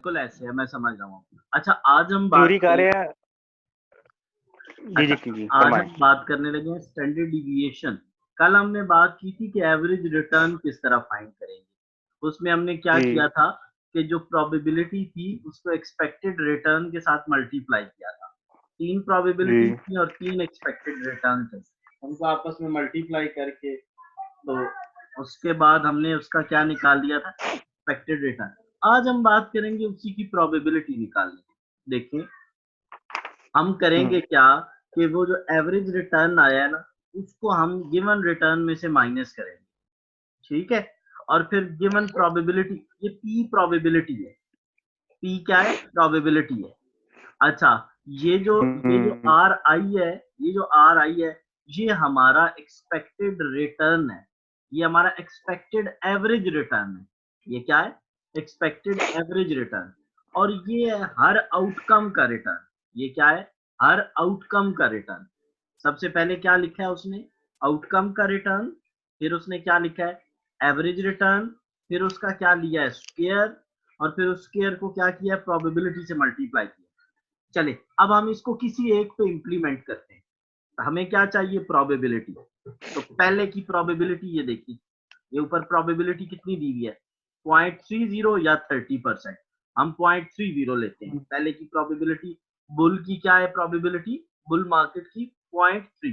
बिल्कुल ऐसे है, मैं समझ रहा हूँ। अच्छा आज हम बात चूरी कार्य जी अच्छा जी आज फरमाएं। हम बात करने लगे हैं स्टैंडर्ड डिविएशन। कल हमने बात की थी कि एवरेज रिटर्न किस तरह फाइंड करेंगे। उसमें हमने क्या जी किया था कि जो प्रोबेबिलिटी थी उसको एक्सपेक्टेड रिटर्न के साथ मल्टीप्लाई किया था। 3 जी प्रोबेबिलिटी थी और 3 एक्सपेक्टेड रिटर्न थे, उनको आपस में मल्टीप्लाई करके तो उसके बाद हमने उसका क्या निकाल दिया था, एक्सपेक्टेड रिटर्न। आज हम बात करेंगे उसी की प्रोबेबिलिटी निकालने की। देखिए हम करेंगे क्या कि वो जो एवरेज रिटर्न आया है ना उसको हम गिवन रिटर्न में से माइनस करेंगे, ठीक है। और फिर गिवन प्रोबेबिलिटी, ये पी प्रोबेबिलिटी है, पी क्या है, प्रोबेबिलिटी है। अच्छा ये जो आर आई है, ये जो आर आई है ये हमारा एक्सपेक्टेड रिटर्न है, ये हमारा एक्सपेक्टेड एवरेज रिटर्न है। ये क्या है, एक्सपेक्टेड एवरेज रिटर्न। और ये है हर आउटकम का रिटर्न। ये क्या है, हर आउटकम का रिटर्न। सबसे पहले क्या लिखा है उसने, आउटकम का रिटर्न। फिर उसने क्या लिखा है, एवरेज रिटर्न। फिर उसका क्या लिया है, स्क्वायर। और फिर उस स्क्वायर को क्या किया, प्रोबेबिलिटी से मल्टीप्लाई किया। चले अब हम इसको किसी एक पे इंप्लीमेंट करते हैं। हमें क्या चाहिए, प्रोबेबिलिटी। तो पहले की प्रोबेबिलिटी ये देखिए, ये ऊपर प्रोबेबिलिटी कितनी दी हुई है, 0.30 या 30%। हम 0.30 लेते हैं पहले की प्रोबेबिलिटी। बुल की क्या है प्रोबेबिलिटी, बुल मार्केट की 0.3,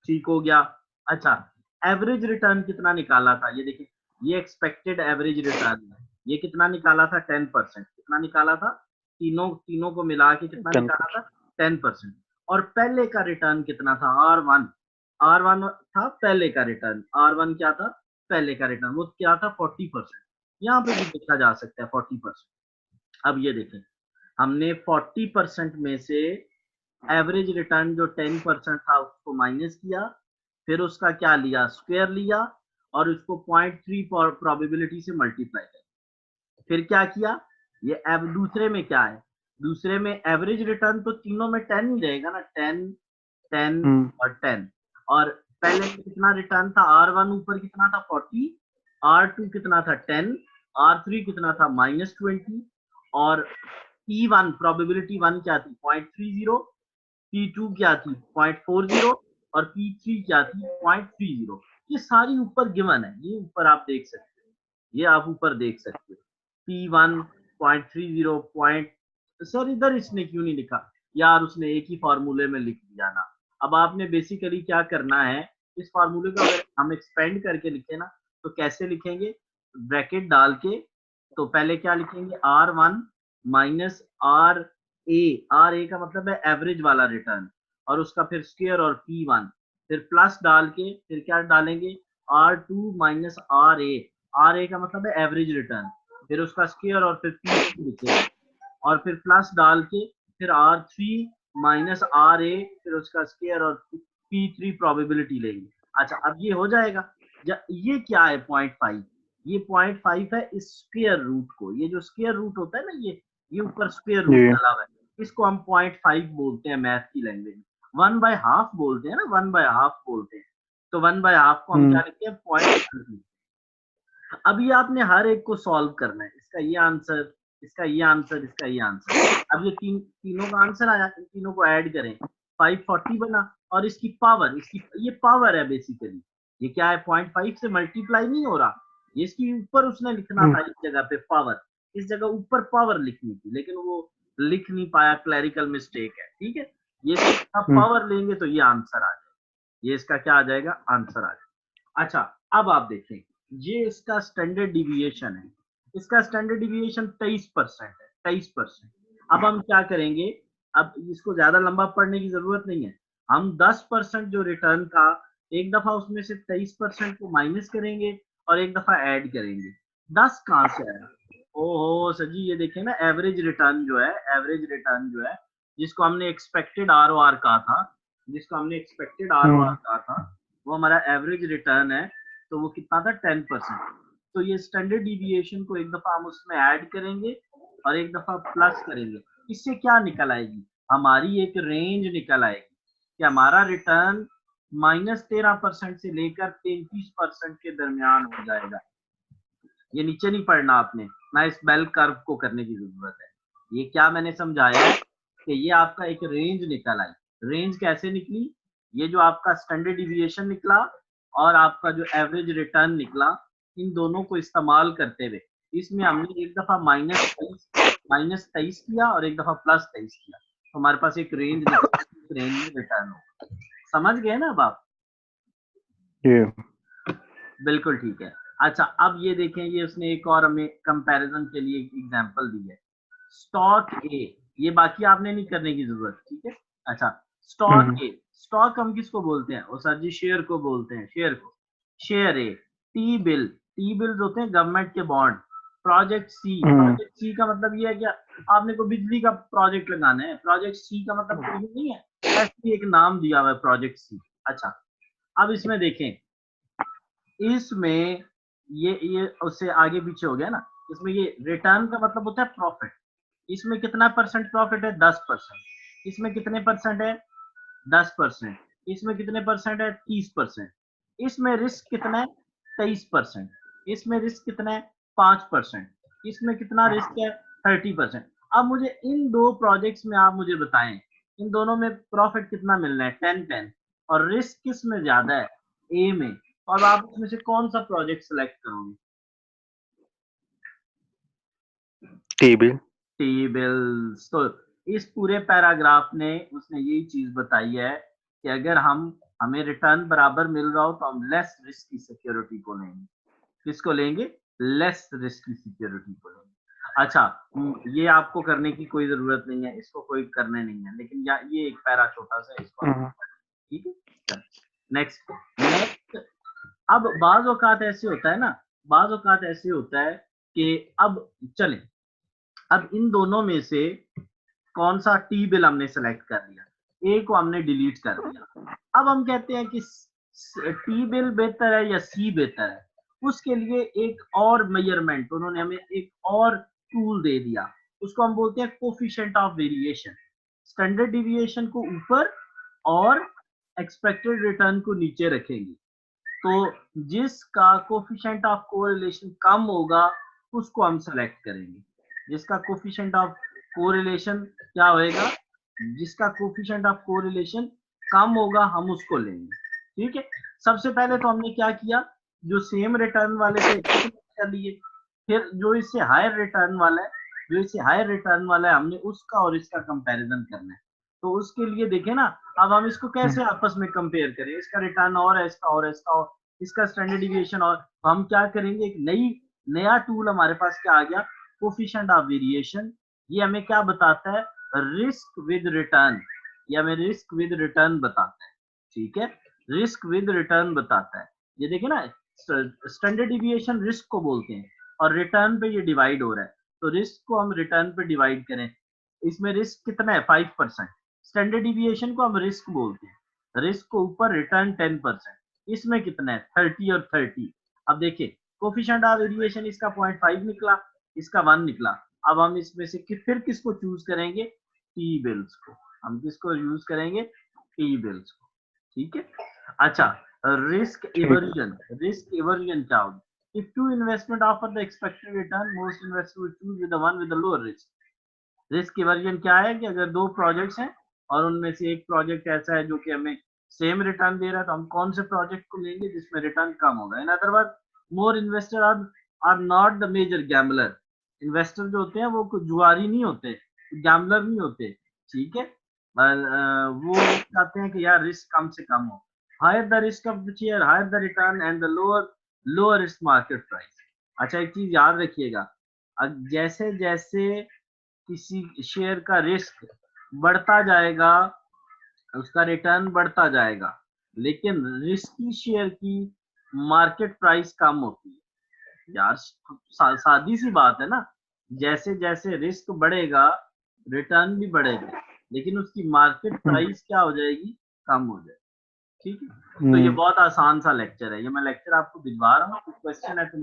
ठीक हो गया। अच्छा एवरेज रिटर्न कितना निकाला था, ये देखिए, ये एक्सपेक्टेड एवरेज रिटर्न है, ये कितना निकाला था, 10%। कितना निकाला था, तीनों तीनों को मिला के कितना 10%। निकाला था, 10%। और पहले का रिटर्न कितना था, R1। R1 था पहले का रिटर्न, R1 क्या था, पहले का रिटर्न, वो क्या था, 40%। यहाँ पे भी देखा जा सकता है 40%। अब ये देखें, हमने 40% में से एवरेज रिटर्न जो 10% था उसको माइनस किया, फिर उसका क्या लिया, स्क्वायर लिया, और उसको 0.3 प्रोबेबिलिटी से मल्टीप्लाई किया। फिर क्या किया, ये दूसरे में क्या है, दूसरे में एवरेज रिटर्न तो तीनों में 10 ही रहेगा ना, 10 10 और 10। और पहले में कितना रिटर्न था, R1 ऊपर कितना था, 40। R2 कितना था, 10। R3 कितना था, -20। और P1 प्रोबेबिलिटी 1 क्या थी, 0.30। P2 क्या थी, 0.40। और P3 क्या थी, 0.30। ये सारी ऊपर गिवन है, ये ऊपर आप देख सकते हो, ये आप ऊपर देख सकते हो। P1 0.30 पॉइंट, सर इधर इसने क्यों नहीं लिखा यार, उसने एक ही फॉर्मूले में लिख दिया ना। अब आपने बेसिकली क्या करना है, इस फॉर्मूले को अगर हम एक्सपेंड करके लिखे ना तो कैसे लिखेंगे, ब्रैकेट डाल के। तो पहले क्या लिखेंगे, R1 माइनस आर ए का मतलब है एवरेज वाला रिटर्न, और उसका फिर स्क्वायर और P1, फिर प्लस डाल के फिर क्या डालेंगे, R2 माइनस आर ए का मतलब है एवरेज रिटर्न, फिर उसका स्क्वायर और फिर P2 लिखेंगे, और फिर प्लस डाल के फिर R3 माइनस फिर उसका स्क्वायर और P3 प्रोबेबिलिटी लेंगे। अच्छा अब ये हो जाएगा। ये क्या है, 0.5, ये 0.5 है इस स्क्वायर रूट को, ये जो स्क्वायर रूट होता है ना, ये ऊपर स्क्वायर रूट जी डाला हुआ है, इसको हम 0.5 बोलते हैं मैथ की लैंग्वेज में। 1/2 बोलते हैं ना, 1/2 बोलते हैं। तो 1/2 को हम क्या लिखते हैं, 0.5। अब ये आपने हर एक को सॉल्व करना है, इसका ये आंसर, इसका ये आंसर, इसका ये आंसर। अब ये तीनों का आंसर आया, इन तीनों को ऐड करें, 540 बना। और इसकी पावर, इसकी ये पावर है बेसिकली, ये क्या है, 0.5 से मल्टीप्लाई नहीं हो रहा, ये इसकी ऊपर उसने लिखना था इस जगह पे पावर, इस जगह ऊपर पावर लिखनी थी, लेकिन वो लिख नहीं पाया, क्लैरिकल मिस्टेक है, ठीक है। ये इसका पावर लेंगे तो ये आंसर आ जाएगा, ये इसका क्या आ जाएगा, आंसर आ जाएगा। अच्छा अब आप देखें, ये इसका स्टैंडर्ड डिविएशन है, इसका स्टैंडर्ड डिविएशन 23% है, 23%। अब हम क्या करेंगे, अब इसको ज्यादा लंबा पढ़ने की जरूरत नहीं है, हम 10% जो रिटर्न था, एक दफा उसमें से 23% को माइनस करेंगे और एक दफा ऐड करेंगे। 10 कहां से आया, ओहो सर जी, ये देखें ना, एवरेज रिटर्न जो है, एवरेज रिटर्न जो है, जिसको हमने एक्सपेक्टेड ROR कहा था, जिसको हमने एक्सपेक्टेड ROR कहा था, वो हमारा एवरेज रिटर्न है। तो वो कितना था, 10%। तो ये स्टैंडर्ड डिविएशन को एक दफा हम उसमें ऐड करेंगे और एक दफा प्लस करेंगे, इससे क्या निकल आएगी, हमारी एक रेंज निकल आएगी कि हमारा रिटर्न -13% से लेकर 33% के दरमियान हो जाएगा। ये नीचे नहीं पढ़ना आपने, ना इस बेल कर्व को करने की जरूरत है। ये क्या मैंने समझाया है कि ये आपका एक रेंज निकल आई। रेंज कैसे निकली? ये जो आपका स्टैंडर्ड डिविएशन निकला और आपका जो एवरेज रिटर्न निकला, इन दोनों को इस्तेमाल करते हुए इसमें हमने एक दफा -23 किया और एक दफा +23 किया, तो हमारे पास एक रेंज निकला, रेंज में रिटर्न हो। समझ गए ना अब आप? बिल्कुल ठीक है। अच्छा, अब ये देखें, ये उसने एक और हमें कंपैरिजन के लिए एक एग्जांपल दी है। स्टॉक ए, ये बाकी आपने नहीं करने की जरूरत, ठीक है। अच्छा, स्टॉक ए, स्टॉक हम किसको बोलते हैं? ओ सर जी, शेयर को बोलते हैं, शेयर को। शेयर ए, टी बिल, टी बिल्स होते हैं गवर्नमेंट के बॉन्ड। प्रोजेक्ट सी, प्रोजेक्ट सी का मतलब ये है कि आपने को बिजली का प्रोजेक्ट लगाना है, प्रोजेक्ट सी का मतलब कोई नहीं है, ऐसे एक नाम दिया हुआ है प्रोजेक्ट सी। अच्छा, अब इसमें देखें, इसमें ये उससे आगे पीछे हो गया ना, इसमें ये रिटर्न का मतलब होता है प्रॉफिट। इसमें कितना परसेंट प्रॉफिट है? 10%। इसमें कितने परसेंट है? 10%। इसमें कितने परसेंट है? 30%। इसमें रिस्क कितना है? 23%। इसमें रिस्क कितना है? 5%। इसमें कितना रिस्क है? 30%। अब मुझे इन दो प्रोजेक्ट्स में आप मुझे बताएं, इन दोनों में प्रॉफिट कितना मिलना है? 10-10। और रिस्क किस में ज्यादा है? ए में। तो अब आप उसमें से कौन सा प्रोजेक्ट सिलेक्ट करोगे? T bills. तो इस पूरे पैराग्राफ ने उसने यही चीज बताई है कि अगर हमें रिटर्न बराबर मिल रहा हो तो हम लेस रिस्क की सिक्योरिटी को लेंगे। किसको लेंगे? लेस रिस्क की सिक्योरिटी को लेंगे। अच्छा, ये आपको करने की कोई जरूरत नहीं है, इसको कोई करने नहीं है, लेकिन ये एक पैरा छोटा सा, इसको आप, ठीक है। Next next. अब बाज औकात ऐसे होता है ना, बाज औकात ऐसे होता है कि अब चले, अब इन दोनों में से कौन सा टी बिल हमने सेलेक्ट कर लिया, ए को हमने डिलीट कर दिया। अब हम कहते हैं कि टी बिल बेहतर है या सी बेहतर है। उसके लिए एक और मेजरमेंट उन्होंने हमें एक और टूल दे दिया, उसको हम बोलते हैं coefficient of variation. Standard deviation को ऊपर और एक्सपेक्टेड रिटर्न को नीचे रखेंगे, तो जिसका कोफिशिएंट ऑफ कोरिलेशन कम होगा उसको हम सेलेक्ट करेंगे। जिसका कोफिशिएंट ऑफ कोरिलेशन क्या होएगा? जिसका कोफिशिएंट ऑफ कोरिलेशन कम होगा हम उसको लेंगे, ठीक है। सबसे पहले तो हमने क्या किया, जो सेम रिटर्न वाले थे कर लिए, फिर जो इससे हायर रिटर्न वाला है, जो इससे हायर रिटर्न वाला है, हमने उसका और इसका कंपैरिजन करना है। तो उसके लिए देखें ना, अब हम इसको कैसे आपस में कंपेयर करें, इसका रिटर्न और है, इसका और है, इसका और, इसका स्टैंडर्ड डिविएशन, और हम क्या करेंगे, एक नया टूल हमारे पास क्या आ गया, कोफिशिएंट ऑफ वेरिएशन। ये हमें क्या बताता है? Risk with return. ये हमें रिस्क विद रिटर्न बताता है, ठीक है। रिस्क विद रिटर्न बताता है। ये देखिए ना, स्टैंडर्ड डिविएशन रिस्क को बोलते हैं और रिटर्न पे ये डिवाइड हो रहा है, तो रिस्क को हम रिटर्न पे डिवाइड करें, इसमें रिस्क कितना है? 5%। स्टैंडर्ड डिविएशन को हम रिस्क बोलते हैं, रिस्क को ऊपर, रिटर्न 10%। इसमें कितना है? 30 और 30। अब देखिए, कोफिशिएंट ऑफ वेरिएशन इसका 0.5 निकला, इसका 1 निकला। अब हम इसमें से फिर किसको चूज करेंगे? टी बिल्स को। हम किसको यूज करेंगे? टी बिल्स को, ठीक है। अच्छा, रिस्क इवर्जन। रिस्क इवर्जन क्या होगा? If two investment offer the expected return, most investors will choose with the one with the lower risk. Risk eversion क्या है कि अगर दो प्रोजेक्ट्स हैं और उनमें से एक प्रोजेक्ट ऐसा है जो कि हमें सेम रिटर्न दे रहा है, तो हम कौन से प्रोजेक्ट को लेंगे जिसमें रिटर्न कम होगा। In other word, more investor are not the major gambler. Investor जो होते हैं वो कुछ जुआरी नहीं होते, गैम्बलर नहीं होते, ठीक है। वो चाहते हैं कि यार रिस्क कम से कम हो। Higher the risk of the share, higher the return and the lower risk market price. अच्छा, एक चीज याद रखिएगा, जैसे जैसे किसी शेयर का रिस्क बढ़ता जाएगा उसका रिटर्न बढ़ता जाएगा, लेकिन रिस्की शेयर की मार्केट प्राइस कम होती है। यार सादी सी बात है ना, जैसे जैसे रिस्क बढ़ेगा रिटर्न भी बढ़ेगा, लेकिन उसकी मार्केट प्राइस क्या हो जाएगी? कम हो जाएगी, ठीक है। तो ये बहुत आसान सा लेक्चर है, ये मैं लेक्चर आपको भिजवा रहा हूँ, क्वेश्चन है तो